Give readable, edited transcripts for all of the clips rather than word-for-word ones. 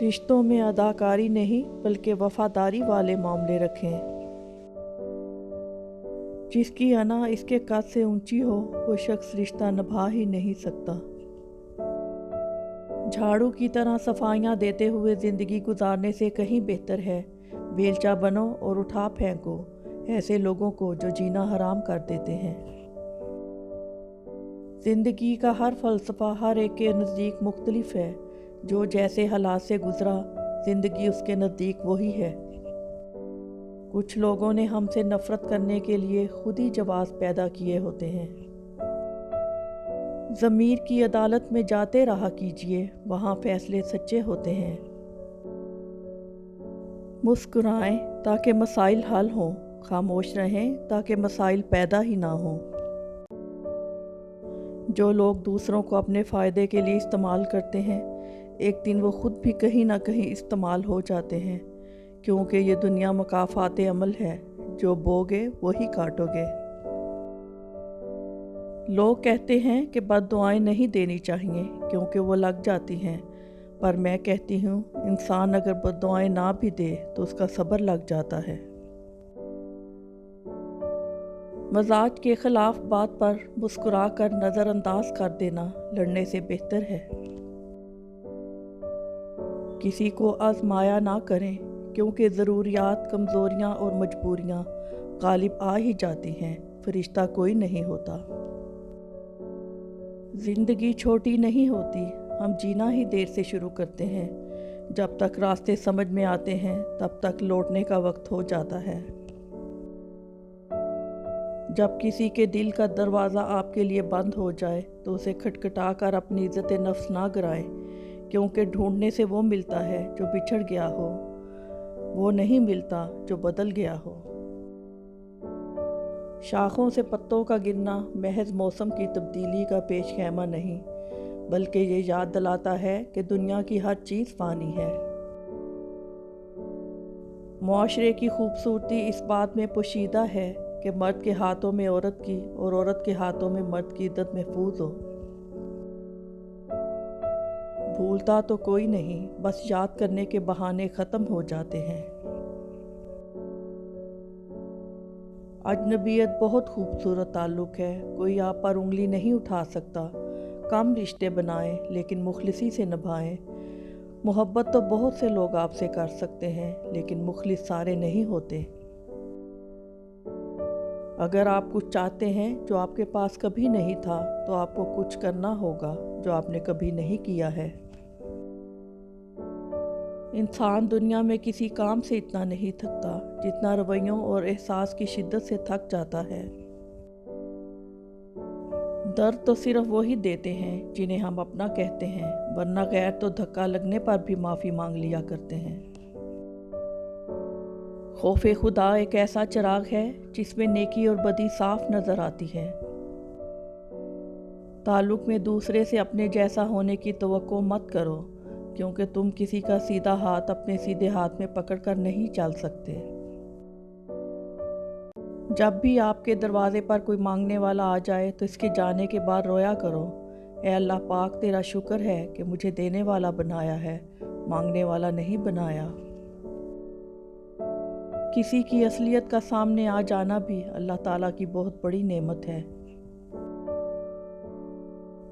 رشتوں میں اداکاری نہیں بلکہ وفاداری والے معاملے رکھیں۔ جس کی انا اس کے قد سے اونچی ہو وہ شخص رشتہ نبھا ہی نہیں سکتا۔ جھاڑو کی طرح صفائیاں دیتے ہوئے زندگی گزارنے سے کہیں بہتر ہے بیلچہ بنو اور اٹھا پھینکو ایسے لوگوں کو جو جینا حرام کر دیتے ہیں۔ زندگی کا ہر فلسفہ ہر ایک کے نزدیک مختلف ہے۔ جو جیسے حالات سے گزرا زندگی اس کے نزدیک وہی ہے۔ کچھ لوگوں نے ہم سے نفرت کرنے کے لیے خود ہی جواز پیدا کیے ہوتے ہیں۔ ضمیر کی عدالت میں جاتے رہا کیجئے، وہاں فیصلے سچے ہوتے ہیں۔ مسکرائیں تاکہ مسائل حل ہوں، خاموش رہیں تاکہ مسائل پیدا ہی نہ ہوں۔ جو لوگ دوسروں کو اپنے فائدے کے لیے استعمال کرتے ہیں ایک دن وہ خود بھی کہیں نہ کہیں استعمال ہو جاتے ہیں، کیونکہ یہ دنیا مکافات عمل ہے، جو بوگے وہی کاٹو گے۔ لوگ کہتے ہیں کہ بد دعائیں نہیں دینی چاہیے کیونکہ وہ لگ جاتی ہیں، پر میں کہتی ہوں انسان اگر بد دعائیں نہ بھی دے تو اس کا صبر لگ جاتا ہے۔ مزاج کے خلاف بات پر مسکرا کر نظر انداز کر دینا لڑنے سے بہتر ہے۔ کسی کو آزمایا نہ کریں کیونکہ ضروریات، کمزوریاں اور مجبوریاں غالب آ ہی جاتی ہیں، فرشتہ کوئی نہیں ہوتا۔ زندگی چھوٹی نہیں ہوتی، ہم جینا ہی دیر سے شروع کرتے ہیں۔ جب تک راستے سمجھ میں آتے ہیں تب تک لوٹنے کا وقت ہو جاتا ہے۔ جب کسی کے دل کا دروازہ آپ کے لیے بند ہو جائے تو اسے کھٹکھٹا کر اپنی عزت نفس نہ گرائیں، کیونکہ ڈھونڈنے سے وہ ملتا ہے جو بچھڑ گیا ہو، وہ نہیں ملتا جو بدل گیا ہو۔ شاخوں سے پتوں کا گرنا محض موسم کی تبدیلی کا پیش خیمہ نہیں، بلکہ یہ یاد دلاتا ہے کہ دنیا کی ہر چیز فانی ہے۔ معاشرے کی خوبصورتی اس بات میں پوشیدہ ہے کہ مرد کے ہاتھوں میں عورت کی اور عورت کے ہاتھوں میں مرد کی عزت محفوظ ہو۔ بھولتا تو کوئی نہیں، بس یاد کرنے کے بہانے ختم ہو جاتے ہیں۔ اجنبیت بہت خوبصورت تعلق ہے، کوئی آپ پر انگلی نہیں اٹھا سکتا۔ کم رشتے بنائیں لیکن مخلصی سے نبھائیں۔ محبت تو بہت سے لوگ آپ سے کر سکتے ہیں لیکن مخلص سارے نہیں ہوتے۔ اگر آپ کچھ چاہتے ہیں جو آپ کے پاس کبھی نہیں تھا تو آپ کو کچھ کرنا ہوگا جو آپ نے کبھی نہیں کیا ہے۔ انسان دنیا میں کسی کام سے اتنا نہیں تھکتا جتنا رویوں اور احساس کی شدت سے تھک جاتا ہے۔ درد تو صرف وہی دیتے ہیں جنہیں ہم اپنا کہتے ہیں، ورنہ غیر تو دھکا لگنے پر بھی معافی مانگ لیا کرتے ہیں۔ خوف خدا ایک ایسا چراغ ہے جس میں نیکی اور بدی صاف نظر آتی ہے۔ تعلق میں دوسرے سے اپنے جیسا ہونے کی توقع مت کرو، کیونکہ تم کسی کا سیدھا ہاتھ اپنے سیدھے ہاتھ میں پکڑ کر نہیں چل سکتے۔ جب بھی آپ کے دروازے پر کوئی مانگنے والا آ جائے تو اس کے جانے کے بعد رویا کرو، اے اللہ پاک تیرا شکر ہے کہ مجھے دینے والا بنایا ہے، مانگنے والا نہیں بنایا۔ کسی کی اصلیت کا سامنے آ جانا بھی اللہ تعالیٰ کی بہت بڑی نعمت ہے۔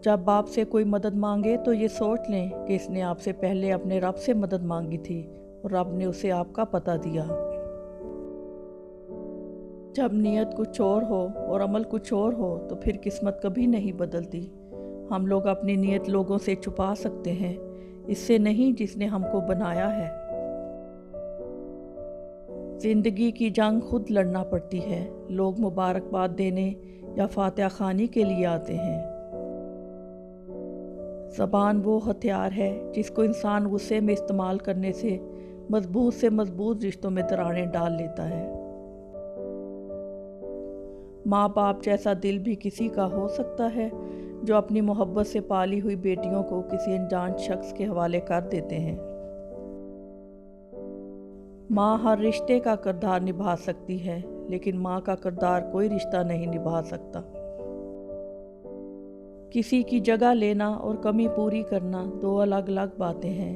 جب آپ سے کوئی مدد مانگے تو یہ سوچ لیں کہ اس نے آپ سے پہلے اپنے رب سے مدد مانگی تھی اور رب نے اسے آپ کا پتہ دیا۔ جب نیت کچھ اور ہو اور عمل کچھ اور ہو تو پھر قسمت کبھی نہیں بدلتی۔ ہم لوگ اپنی نیت لوگوں سے چھپا سکتے ہیں، اس سے نہیں جس نے ہم کو بنایا ہے۔ زندگی کی جنگ خود لڑنا پڑتی ہے، لوگ مبارکباد دینے یا فاتحہ خوانی کے لیے آتے ہیں۔ زبان وہ ہتھیار ہے جس کو انسان غصے میں استعمال کرنے سے مضبوط رشتوں میں دراڑیں ڈال لیتا ہے۔ ماں باپ جیسا دل بھی کسی کا ہو سکتا ہے جو اپنی محبت سے پالی ہوئی بیٹیوں کو کسی انجان شخص کے حوالے کر دیتے ہیں۔ ماں ہر رشتے کا کردار نبھا سکتی ہے لیکن ماں کا کردار کوئی رشتہ نہیں نبھا سکتا۔ کسی کی جگہ لینا اور کمی پوری کرنا دو الگ الگ باتیں ہیں۔